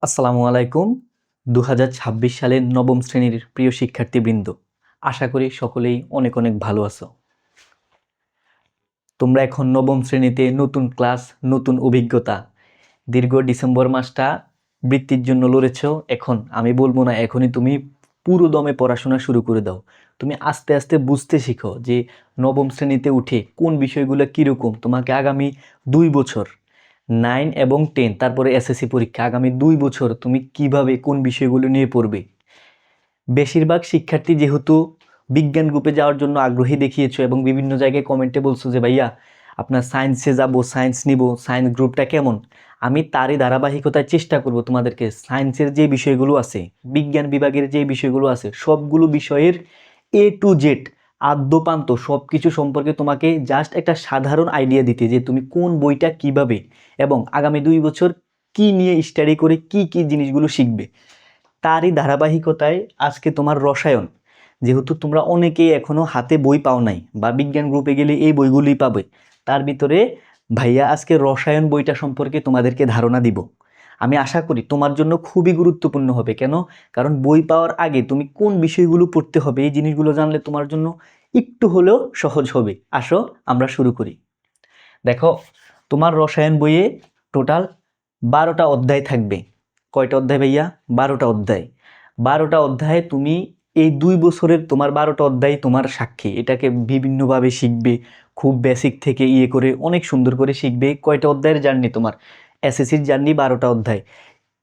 আসসালামু আলাইকুম। ২০২৬ সালের নবম শ্রেণীর প্রিয় শিক্ষার্থীবৃন্দ, আশা করি সকলেই অনেক অনেক ভালো আছো। তোমরা এখন নবম শ্রেণীতে, নতুন ক্লাস, নতুন অভিজ্ঞতা। দীর্ঘ ডিসেম্বর মাসটা বৃত্তির জন্য লড়েছ। এখন আমি বলবো না এখনই তুমি পুরো দমে পড়াশোনা শুরু করে দাও। তুমি আস্তে আস্তে বুঝতে শিখো যে নবম শ্রেণীতে উঠে কোন বিষয়গুলো কীরকম। তোমাকে আগামী 2 বছর 9 এবং 10 তারপরে এসএসসি পরীক্ষা, আগামী 2 বছর তুমি কিভাবে কোন বিষয়গুলো নিয়ে পড়বে। বেশিরভাগ শিক্ষার্থী যেহেতু বিজ্ঞান গ্রুপে যাওয়ার জন্য আগ্রহী দেখিয়েছো এবং বিভিন্ন জায়গায় কমেন্টে বলছো যে ভাইয়া আপনার সায়েন্সে যাব, সায়েন্স নিব, সায়েন্স গ্রুপটা কেমন। আমি তারই ধারাবাহিকতায় চেষ্টা করব তোমাদেরকে সায়েন্সের যে বিষয়গুলো আছে, বিজ্ঞান বিভাগের যে বিষয়গুলো আছে, সবগুলো বিষয়ের A to Z আদ্যপান্ত সব কিছু সম্পর্কে তোমাকে জাস্ট একটা সাধারণ আইডিয়া দিতে, যে তুমি কোন বইটা কিভাবে এবং আগামী 2 বছর কি নিয়ে স্টাডি করে কি কি জিনিসগুলো শিখবে। তারই ধারাবাহিকতায় আজকে তোমার রসায়ন, যেহেতু তোমরা অনেকেই এখনও হাতে বই পাও নাই বা বিজ্ঞান গ্রুপে গেলে এই বইগুলোই পাবে, তার ভিতরে ভাইয়া আজকে রসায়ন বইটা সম্পর্কে তোমাদেরকে ধারণা দিব। আমি আশা করি তোমার জন্য খুবই গুরুত্বপূর্ণ হবে। কেন? কারণ বই পাওয়ার আগে তুমি কোন বিষয়গুলো পড়তে হবে এই জিনিসগুলো জানলে তোমার জন্য একটু হলেও সহজ হবে। আসো আমরা শুরু করি। দেখো, তোমার রসায়ন বইয়ে টোটাল 12টা অধ্যায় থাকবে। কয়টা অধ্যায় ভাইয়া? 12টা অধ্যায়। 12টা অধ্যায়ে তুমি এই 2 বছরের তোমার 12টা অধ্যায় তোমার সাক্ষী। এটাকে বিভিন্নভাবে শিখবে, খুব বেসিক থেকে করে অনেক সুন্দর করে শিখবে। কয়টা অধ্যায়ের জার্নি তোমার? এসএসসির জার্নি 12টা অধ্যায়।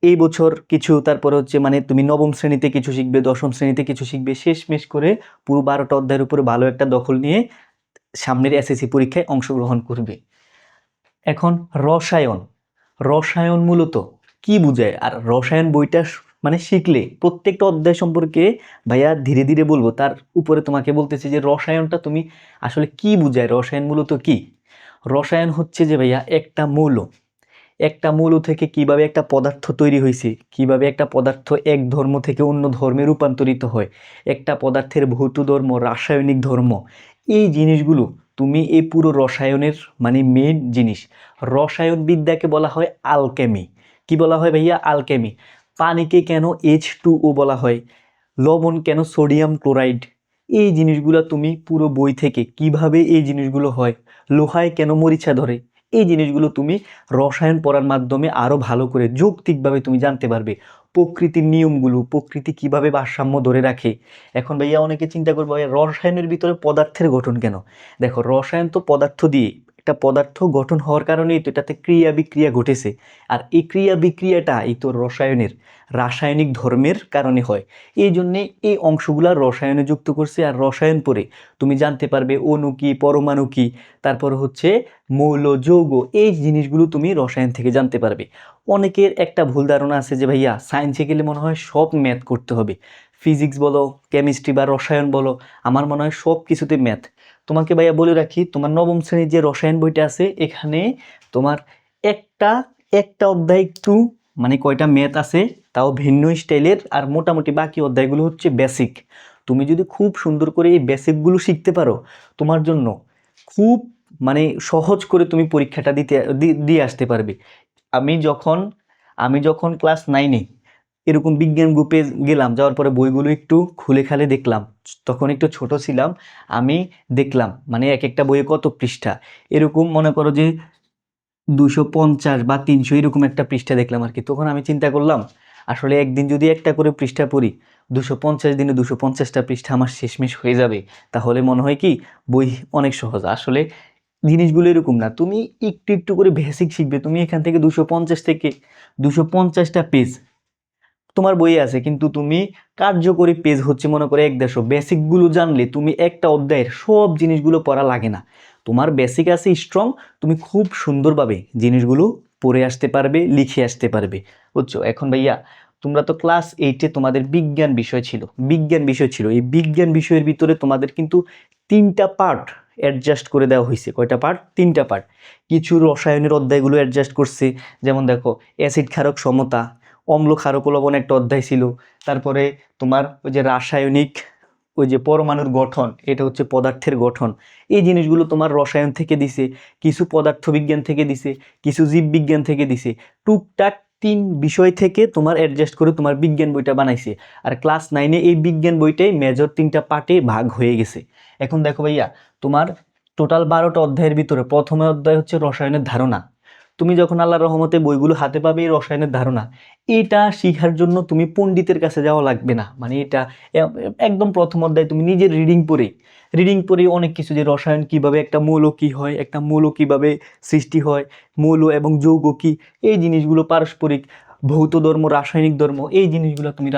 এই বছর কিছু, তারপরে হচ্ছে মানে তুমি নবম শ্রেণীতে কিছু শিখবে, দশম শ্রেণীতে কিছু শিখবে, শেষমেশ করে পুরো 12টা অধ্যায়ের উপরে ভালো একটা দখল নিয়ে সামনের এসএসসি পরীক্ষায় অংশগ্রহণ করবে। এখন রসায়ন, রসায়ন মূলত কি বোঝায়? আর রসায়ন বইটা মানে শিখলে প্রত্যেকটা অধ্যায় সম্পর্কে ভাইয়া ধীরে ধীরে বলবো, তার উপরে তোমাকে বলতেছি যে রসায়নটা তুমি আসলে কি বোঝায়, রসায়ন মূলত কি। রসায়ন হচ্ছে যে ভাইয়া একটা মৌল থেকে কিভাবে একটা পদার্থ তৈরি হয়েছে, কিভাবে একটা পদার্থ এক ধর্ম থেকে অন্য ধর্মে রূপান্তরিত হয়, একটা পদার্থের ভৌত ধর্ম, রাসায়নিক ধর্ম, এই জিনিসগুলো তুমি এই পুরো রসায়নের মানে মেন জিনিস। রসায়ন বিদ্যাকে বলা হয় আলকেমি। কি বলা হয় ভাইয়া? আলকেমি। পানিকে কেন H2O বলা হয়, লবণ কেন সোডিয়াম ক্লোরাইড, এই জিনিসগুলো তুমি পুরো বই থেকে, কিভাবে এই জিনিসগুলো হয়, লোহায় কেন মরিচা ধরে, এই জিনিসগুলো তুমি রসায়ন পড়ার মাধ্যমে আরও ভালো করে যৌক্তিকভাবে তুমি জানতে পারবে। প্রকৃতির নিয়মগুলো, প্রকৃতি কিভাবে ভারসাম্য ধরে রাখে। এখন ভাইয়া অনেকে চিন্তা করবে ভাইয়া রসায়নের ভিতরে পদার্থের গঠন কেন। দেখো, রসায়ন তো পদার্থ দিয়ে, একটা পদার্থ গঠন হওয়ার কারণেই তো এটাতে ক্রিয়া বিক্রিয়া ঘটেছে। আর এই ক্রিয়া বিক্রিয়াটা এই তো রসায়নের রাসায়নিক ধর্মের কারণে হয়। এই জন্যে এই অংশগুলা রসায়নে যুক্ত করছে। আর রসায়ন পড়ে তুমি জানতে পারবে অণু কি, পরমাণু কি, তারপর হচ্ছে মৌল, যৌগ, এই জিনিসগুলো তুমি রসায়ন থেকে জানতে পারবে। অনেকের একটা ভুল ধারণা আছে যে ভাইয়া সায়েন্সে গেলে মনে হয় সব ম্যাথ করতে হবে, ফিজিক্স বলো, কেমিস্ট্রি বা রসায়ন বলো, আমার মনে হয় সব কিছুতে ম্যাথ। তোমাকে ভাইয়া বলে রাখি, তোমার নবম শ্রেণীর যে রসায়ন বইটা আছে এখানে তোমার একটা একটা অধ্যায় একটু মানে কয়টা ম্যাথ আছে, তাও ভিন্ন স্টাইলের, আর মোটামুটি বাকি অধ্যায়গুলো হচ্ছে বেসিক। তুমি যদি খুব সুন্দর করে এই বেসিকগুলো শিখতে পারো, তোমার জন্য খুব মানে সহজ করে তুমি পরীক্ষাটা দিয়ে আসতে পারবে। আমি যখন ক্লাস 9-এ এরকম বিজ্ঞান গ্রুপে গেলাম, যাওয়ার পরে বইগুলো একটু খুলে খালে দেখলাম, তখন একটু ছোট ছিলাম। আমি দেখলাম মানে এক একটা বইয়ে কত পৃষ্ঠা, এরকম মনে করো যে 250 বা 300 এরকম একটা পৃষ্ঠা দেখলাম আর কি। তখন আমি চিন্তা করলাম আসলে একদিন যদি একটা করে পৃষ্ঠা পড়ি, 250 দিনে 250টা পৃষ্ঠা আমার শেষমেশ হয়ে যাবে। তাহলে মনে হয় কি বই অনেক সহজ। আসলে জিনিসগুলো এরকম না, তুমি একটু একটু করে বেসিক শিখবে। তুমি এখান থেকে 250 থেকে 250টা পেজ তোমার বইয়ে আছে, কিন্তু তুমি কার্যকরী পেজ হচ্ছে মনে করে 150। বেসিকগুলো জানলে তুমি একটা অধ্যায়ের সব জিনিসগুলো পড়া লাগে না। তোমার বেসিক আছে স্ট্রং, তুমি খুব সুন্দরভাবে জিনিসগুলো পড়ে আসতে পারবে, লিখে আসতে পারবে। বুঝছো? এখন ভাইয়া তোমরা তো ক্লাস 8-এ তোমাদের বিজ্ঞান বিষয় ছিল। এই বিজ্ঞান বিষয়ের ভিতরে তোমাদের কিন্তু 3টা পার্ট অ্যাডজাস্ট করে দেওয়া হয়েছে। কয়টা পার্ট? 3টা পার্ট। কিছু রসায়নের অধ্যায়গুলো অ্যাডজাস্ট করছে, যেমন দেখো অ্যাসিড ক্ষারক সমতা, অম্ল ক্ষারক লবণ একটা অধ্যায় ছিল। তারপরে তোমার ওই যে রাসায়নিক, ওই যে পরমাণুর গঠন, এটা হচ্ছে পদার্থের গঠন, এই জিনিসগুলো তোমার রসায়ন থেকে দিছে। কিছু পদার্থ বিজ্ঞান থেকে দিছে, কিছু জীববিজ্ঞান থেকে দিছে। টুকটাক বিষয় থেকে তোমার অ্যাডজাস্ট করে তোমার বিজ্ঞান বইটা বানাইছে। আর ক্লাস 9-এ এই বিজ্ঞান বইটাই মেজর 3টা পার্টে ভাগ হয়ে গেছে। এখন দেখো ভাইয়া, তোমার টোটাল 12টা অধ্যায়ের ভিতরে প্রথমে অধ্যায় হচ্ছে রসায়নের ধারণা। তুমি যখন আল্লাহর রহমতে বইগুলো হাতে পাবে এই রসায়নের ধারণা, এটা শেখার জন্য তুমি পণ্ডিতের কাছে যাওয়া লাগবে না। মানে এটা একদম প্রথম অধ্যায় তুমি নিজের রিডিং পড়ে অনেক কিছু, যে রসায়ন কিভাবে, একটা মৌল কি হয়, একটা মৌল কিভাবে সৃষ্টি হয়, মৌল এবং যৌগ কি, এই জিনিসগুলো, পারস্পরিক ভৌত ধর্ম, রাসায়নিক ধর্ম, এই জিনিসগুলো তুমি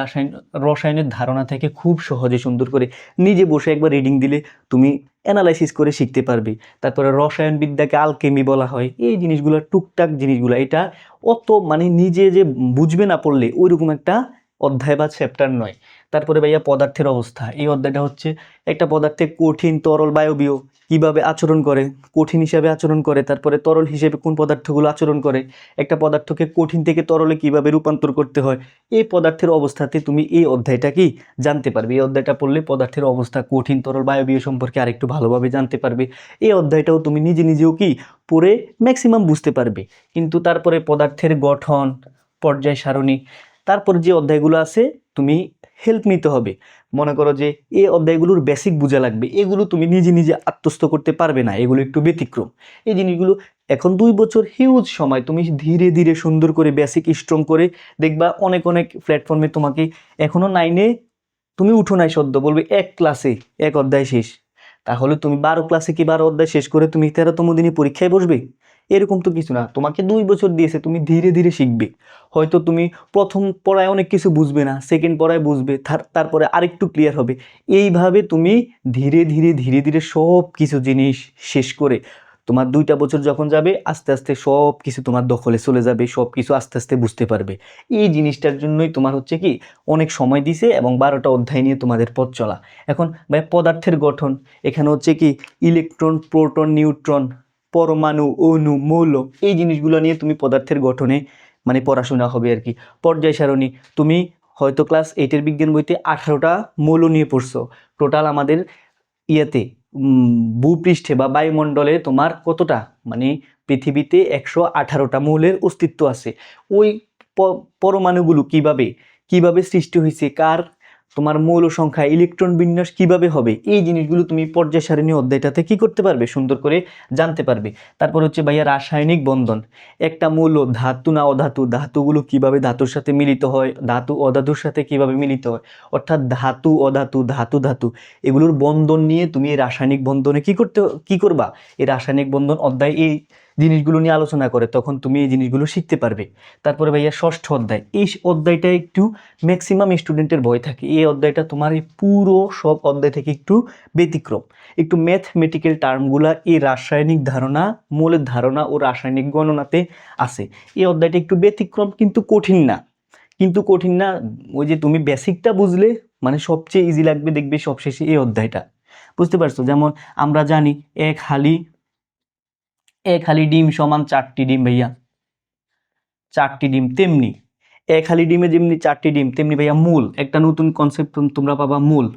রসায়নের ধারণা থেকে খুব সহজে সুন্দর করে নিজে বসে একবার রিডিং দিলে তুমি অ্যানালাইসিস করে শিখতে পারবে। তারপরে রসায়ন বিদ্যাকে আলকেমি বলা হয়, এই জিনিসগুলো, টুকটাক জিনিসগুলো, এটা অত মানে নিজে যে বুঝবে না পড়লে ওইরকম একটা অধ্যায় বা চ্যাপ্টার নয়। তারপরে ভাইয়া পদার্থের অবস্থা, এই অধ্যায়টা হচ্ছে একটা পদার্থে কঠিন, তরল, বায়বীয় কিভাবে আচরণ করে, কঠিন হিসাবে আচরণ করে, তারপরে তরল হিসেবে কোন পদার্থগুলো আচরণ করে, একটা পদার্থকে কঠিন থেকে তরলে কিভাবে রূপান্তর করতে হয়, এই পদার্থের অবস্থাতে তুমি এই অধ্যায়টা কি জানতে পারবে। এই অধ্যায়টা পড়লে পদার্থের অবস্থা, কঠিন, তরল, বায়বীয় সম্পর্কে আরেকটু ভালোভাবে জানতে পারবে। এই অধ্যায়টাও তুমি নিজেও কি পড়ে ম্যাক্সিমাম বুঝতে পারবে। কিন্তু তারপরে পদার্থের গঠন, পর্যায় সারণী, তারপর যে অধ্যায়গুলো আছে তুমি হেল্প নিতে হবে। মনে করো যে এই অধ্যায়গুলোর বেসিক বোঝা লাগবে, এগুলো তুমি নিজে আত্মস্থ করতে পারবে না, এগুলো একটু ব্যতিক্রম। এই জিনিসগুলো এখন 2 বছর হিউজ সময়, তুমি ধীরে সুন্দর করে বেসিক স্ট্রং করে দেখবা অনেক প্ল্যাটফর্মে তোমাকে এখনো 9-এ তুমি উঠো নাই সদ্য, বলবে 1 ক্লাসে 1 অধ্যায় শেষ। তাহলে তুমি 12 ক্লাসে কি 12 অধ্যায় শেষ করে তুমি 13তম দিনে পরীক্ষায় বসবে? এরকম তো কিছু না, তোমাকে 2 বছর দিয়েছে, তুমি ধীরে শিখবে। হয়তো তুমি প্রথম পড়ায় অনেক কিছু বুঝবে না, সেকেন্ড পড়ায় বুঝবে, তারপরে আরেকটু ক্লিয়ার হবে। এইভাবে তুমি ধীরে সব কিছু জিনিস শেষ করে তোমার 2টা বছর যখন যাবে, আস্তে আস্তে সব কিছু তোমার দখলে চলে যাবে, সব কিছু আস্তে আস্তে বুঝতে পারবে। এই জিনিসটার জন্যই তোমার হচ্ছে কি অনেক সময় দিছে, এবং 12টা অধ্যায় নিয়ে তোমাদের পথ চলা। এখন ভাই পদার্থের গঠন, এখানে হচ্ছে কি ইলেকট্রন, প্রোটন, নিউট্রন, পরমাণু, অণু, মৌল, এই জিনিসগুলো নিয়ে তুমি পদার্থের গঠনে মানে পড়াশোনা হবে আর কি। পর্যায় সারণী, তুমি হয়তো ক্লাস 8-এর বিজ্ঞান বইতে 18টা মৌল নিয়ে পড়ছো। টোটাল আমাদের ইয়েতে ভূপৃষ্ঠে বা বায়ুমণ্ডলে তোমার কতটা, মানে পৃথিবীতে 118টা মৌলের অস্তিত্ব আছে। ওই পরমাণুগুলো কিভাবে সৃষ্টি হয়েছে, কার তোমার মৌল সংখ্যা, ইলেকট্রন বিন্যাস কিভাবে হবে, এই জিনিসগুলো তুমি পর্যায় সারণী অধ্যায়টাতে কি করতে পারবে, সুন্দর করে জানতে পারবে। তারপর হচ্ছে ভাইয়া রাসায়নিক বন্ধন, একটা মৌল ধাতু না অধাতু, ধাতুগুলো কিভাবে ধাতুর সাথে মিলিত হয়, ধাতু অধাতুর সাথে কিভাবে মিলিত হয়, অর্থাৎ ধাতু অধাতু, ধাতু এগুলোর বন্ধন নিয়ে তুমি এই রাসায়নিক বন্ধনে কি করবা, এই রাসায়নিক বন্ধন অধ্যায় এই জিনিসগুলো নিয়ে আলোচনা করে, তখন তুমি এই জিনিসগুলো শিখতে পারবে। তারপরে ভাইয়া ষষ্ঠ অধ্যায়, এই অধ্যায়টা একটু ম্যাক্সিমাম স্টুডেন্টের ভয় থাকে, এই অধ্যায়টা তোমার এই পুরো সব অধ্যায় থেকে একটু ব্যতিক্রম। একটু ম্যাথমেটিক্যাল টার্মগুলা এই রাসায়নিক ধারণা, মৌলের ধারণা ও রাসায়নিক গণনাতে আছে। এই অধ্যায়টা একটু ব্যতিক্রম, কিন্তু কঠিন না। ওই যে তুমি বেসিকটা বুঝলে মানে সবচেয়ে ইজি লাগবে, দেখবে সবশেষে এই অধ্যায়টা। বুঝতে পারছো? যেমন আমরা জানি এক হালি ডিম সমান 4টি ডিম ভাইয়া, 4টি ডিম। তেমনি এক হালি ডিমে যেমনি 4টি ডিম, তেমনি ভাইয়া মূল, একটা নতুন কনসেপ্ট তোমরা পাবা, মূল।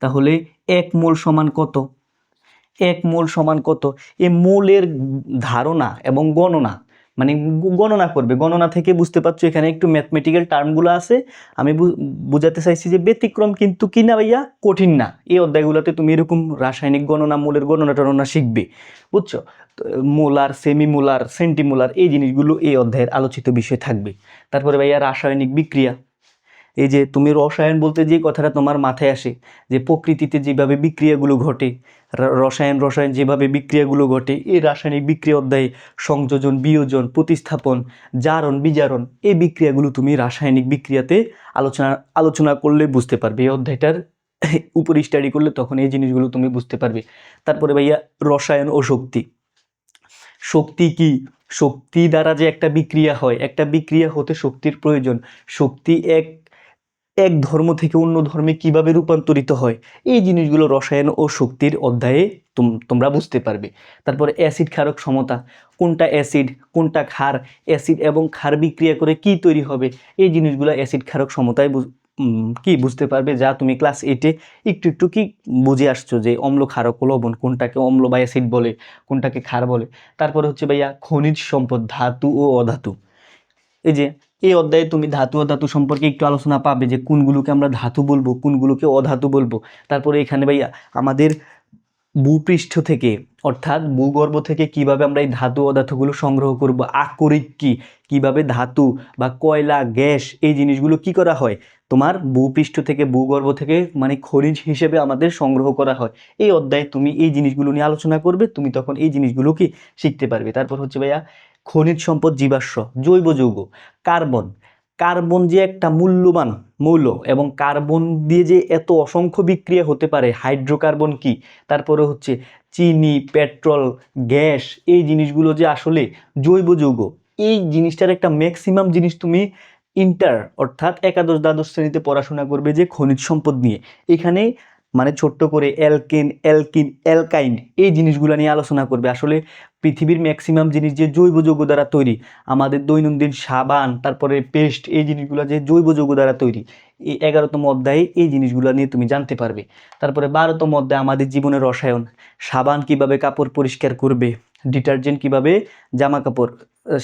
তাহলে 1 মোল সমান কত, 1 মোল সমান কত, এই মোলের ধারণা এবং গণনা, মানে গণনা করবে, গণনা থেকে বুঝতে পারছো এখানে একটু ম্যাথমেটিক্যাল টার্মগুলো আছে। আমি বুঝাতে চাইছি যে ব্যতিক্রম, কিন্তু কি না ভাইয়া, কঠিন না। এই অধ্যায়গুলোতে তুমি এরকম রাসায়নিক গণনা, মোলের গণনা টণনা শিখবে, বুঝছো? মোলার, সেমিমোলার, সেন্টিমোলার, এই জিনিসগুলো এই অধ্যায়ের আলোচিত বিষয় থাকবে। তারপরে ভাইয়া রাসায়নিক বিক্রিয়া, এই যে তুমি রসায়ন বলতে যে কথাটা তোমার মাথায় আসে, যে প্রকৃতিতে যেভাবে বিক্রিয়াগুলো ঘটে, রসায়ন যেভাবে বিক্রিয়াগুলো ঘটে, এই রাসায়নিক বিক্রিয়া অধ্যায়ে সংযোজন, বিয়োজন, প্রতিস্থাপন, জারণ, বিজারণ, এই বিক্রিয়াগুলো তুমি রাসায়নিক বিক্রিয়াতে আলোচনা করলে বুঝতে পারবে। এই অধ্যায়টার উপর স্টাডি করলে তখন এই জিনিসগুলো তুমি বুঝতে পারবে। তারপরে ভাইয়া রসায়ন ও শক্তি কি, শক্তি দ্বারা যে একটা বিক্রিয়া হয়, একটা বিক্রিয়া হতে শক্তির প্রয়োজন, শক্তি এক ধর্ম থেকে অন্য ধর্মে কিভাবে রূপান্তরিত হয়, এই জিনিসগুলো রসায়ন ও শক্তির অধ্যায়ে তোমরা বুঝতে পারবে। তারপরে অ্যাসিড ক্ষারক সমতা, কোনটা অ্যাসিড কোনটা ক্ষার, অ্যাসিড এবং ক্ষার বিক্রিয়া করে কি তৈরি হবে, এই জিনিসগুলো অ্যাসিড ক্ষারক সমতায় কি বুঝতে পারবে, যা তুমি ক্লাস 8-এ একটু কি বুঝে আসছো, যে অম্ল, ক্ষারক, লবণ, কোনটাকে অম্ল বা অ্যাসিড বলে, কোনটাকে ক্ষার বলে। তারপরে হচ্ছে ভাইয়া খনিজ সম্পদ, ধাতু ও অধাতু, এই যে এই অধ্যায়ে তুমি ধাতু অধাতু সম্পর্কে একটু আলোচনা পাবে, যে কোনগুলোকে আমরা ধাতু বলবো, কোনগুলোকে অধাতু বলবো। তারপরে এখানে ভাইয়া আমাদের ভূপৃষ্ঠ থেকে অর্থাৎ ভূগর্ভ থেকে কিভাবে আমরা এই ধাতু অধাতুগুলো সংগ্রহ করব, আকরিক কি, কিভাবে ধাতু বা কয়লা গ্যাস এই জিনিসগুলো কি করা হয় তোমার ভূপৃষ্ঠ থেকে ভূগর্ভ থেকে মানে খনিজ হিসেবে আমাদের সংগ্রহ করা হয়। এই অধ্যায়ে তুমি এই জিনিসগুলো নিয়ে আলোচনা করবে, তুমি তখন এই জিনিসগুলো কি শিখতে পারবে। তারপর হচ্ছে ভাইয়া খনিজ সম্পদ, জীবাশ্ম, জৈব যৌগ, কার্বন। কার্বন যে একটা মূল্যবান মৌল, এবং কার্বন দিয়ে যে এত অসংখ্য বিক্রিয়া হতে পারে, হাইড্রোকার্বন কি, তারপরে হচ্ছে চিনি, পেট্রোল, গ্যাস, এই জিনিসগুলো যে আসলে জৈব যৌগ। এই জিনিসটার একটা ম্যাক্সিমাম জিনিস তুমি ইন্টার অর্থাৎ একাদশ দ্বাদশ শ্রেণীতে পড়াশোনা করবে যে খনিজ সম্পদ নিয়ে। এখানে মানে ছোট্ট করে অ্যালকেন, অ্যালকিন, অ্যালকাইন এই জিনিসগুলো নিয়ে আলোচনা করবে। আসলে পৃথিবীর ম্যাক্সিমাম জিনিস যে জৈব যৌগ দ্বারা তৈরি, আমাদের দৈনন্দিন সাবান, তারপরে পেস্ট, এই জিনিসগুলো যে জৈব যৌগ দ্বারা তৈরি। এই 11তম অধ্যায়ে এই জিনিসগুলো নিয়ে তুমি জানতে পারবে। তারপরে 12তম অধ্যায়ে আমাদের জীবনের রসায়ন, সাবান কিভাবে কাপড় পরিষ্কার করবে, ডিটারজেন্ট কিভাবে জামা কাপড়,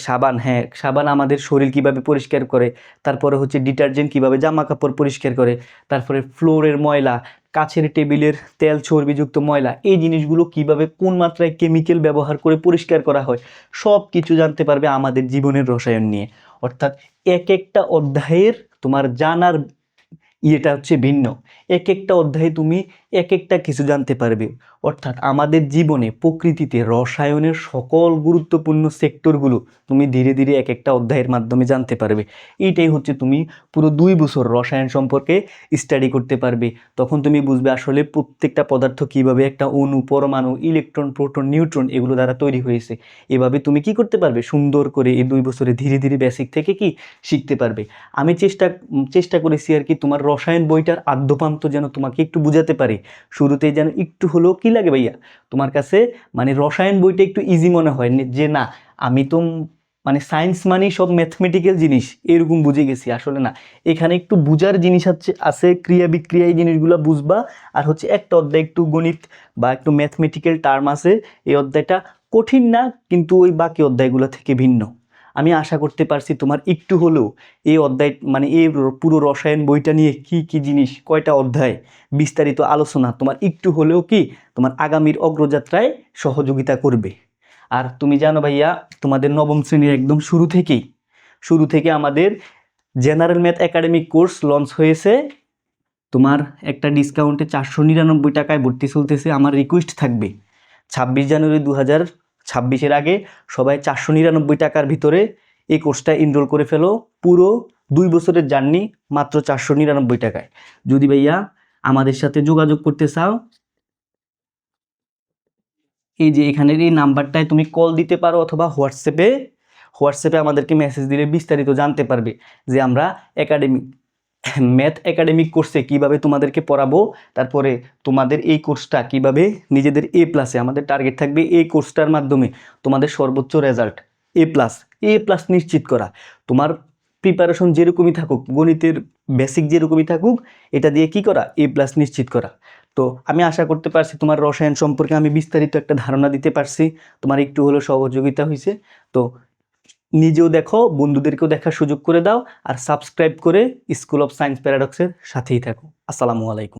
সাবান, হ্যাঁ সাবান আমাদের শরীর কিভাবে পরিষ্কার করে, তারপরে হচ্ছে ডিটারজেন্ট কিভাবে জামা কাপড় পরিষ্কার করে, তারপরে ফ্লোরের ময়লা, কাছের টেবিলের তেল চর্বিযুক্ত ময়লা, এই জিনিসগুলো কিভাবে কোন মাত্রায় কেমিক্যাল ব্যবহার করে পরিষ্কার করা হয়, সব কিছু জানতে পারবে আমাদের জীবনের রসায়ন নিয়ে। অর্থাৎ এক একটা অধ্যায়ের তোমার জানার ইয়েটা হচ্ছে ভিন্ন। এক একটা অধ্যায়ে তুমি এক একটা কিছু জানতে পারবে। অর্থাৎ আমাদের জীবনে প্রকৃতিতে রসায়নের সকল গুরুত্বপূর্ণ সেক্টরগুলো তুমি ধীরে ধীরে এক একটা অধ্যায়ের মাধ্যমে জানতে পারবে। এইটাই হচ্ছে তুমি পুরো 2 বছর রসায়ন সম্পর্কে স্টাডি করতে পারবে। তখন তুমি বুঝবে আসলে প্রত্যেকটা পদার্থ কিভাবে একটা অণু, পরমাণু, ইলেকট্রন, প্রোটন, নিউট্রন এগুলো দ্বারা তৈরি হয়েছে। এভাবে তুমি কি করতে পারবে, সুন্দর করে এই 2 বছরে ধীরে ধীরে বেসিক থেকে কি শিখতে পারবে। আমি চেষ্টা করেছি আর কি তোমার রসায়ন বইটার আদ্যপান্ত যেন তোমাকে একটু বুঝাতে পারি। শুরুতেই যেন একটু হলেও কি লাগে ভাইয়া তোমার কাছে, মানে রসায়ন বইটা একটু ইজি মনে হয় যে না আমি তো মানে সায়েন্স মানেই সব ম্যাথমেটিক্যাল জিনিস এরকম বুঝে গেছি। আসলে না, এখানে একটু বুঝার জিনিস আছে, ক্রিয়া বিক্রিয়া এই জিনিসগুলো বুঝবা। আর হচ্ছে একটা অধ্যায় একটু গণিত বা একটু ম্যাথমেটিক্যাল টার্ম আছে, এই অধ্যায়টা কঠিন না, কিন্তু ওই বাকি অধ্যায়গুলো থেকে ভিন্ন। আমি আশা করতে পারছি তোমার একটু হলেও এই অধ্যায় মানে এই পুরো রসায়ন বইটা নিয়ে কি কি জিনিস, কয়টা অধ্যায়, বিস্তারিত আলোচনা তোমার একটু হলেও কি তোমার আগামীর অগ্রযাত্রায় সহযোগিতা করবে। আর তুমি জানো ভাইয়া, তোমাদের নবম শ্রেণীর একদম শুরু থেকে আমাদের general math academic course launch হয়েছে। তোমার একটা ডিসকাউন্টে 499 টাকায় ভর্তি চলতেছে। আমার রিকোয়েস্ট থাকবে 26 জানুয়ারি 2026-এর আগে সবাই 499 টাকার ভিতরে এই কোর্সটা এনরোল করে ফেলো। পুরো 2 বছরের জার্নি মাত্র 499 টাকায়। যদি ভাইয়া আমাদের সাথে যোগাযোগ করতে চাও, এই যে এখানের এই নাম্বারটায় তুমি কল দিতে পারো, অথবা হোয়াটসঅ্যাপে আমাদেরকে মেসেজ দিলে বিস্তারিত জানতে পারবে যে আমরা ম্যাথ একাডেমিক কোর্সে কিভাবে তোমাদেরকে পড়াবো। তারপরে তোমাদের এই কোর্সটা কিভাবে নিজেদের A+, আমাদের টার্গেট থাকবে এই কোর্সটার মাধ্যমে তোমাদের সর্বোচ্চ রেজাল্ট A+ নিশ্চিত করা। তোমার প্রিপারেশন যেরকমই থাকুক, গণিতের বেসিক যেরকমই থাকুক, এটা দিয়ে কি করা, A+ নিশ্চিত করা। তো আমি আশা করতে পারছি তোমার রসায়ন সম্পর্কে আমি বিস্তারিত একটা ধারণা দিতে পারছি, তোমার একটু হলেও সহযোগিতা হয়েছে। তো নিজেও দেখো, বন্ধুদেরকেও দেখার সুযোগ করে দাও, আর সাবস্ক্রাইব করে স্কুল অফ সায়েন্স প্যারাডক্সের সাথেই থাকো। আসসালামু আলাইকুম।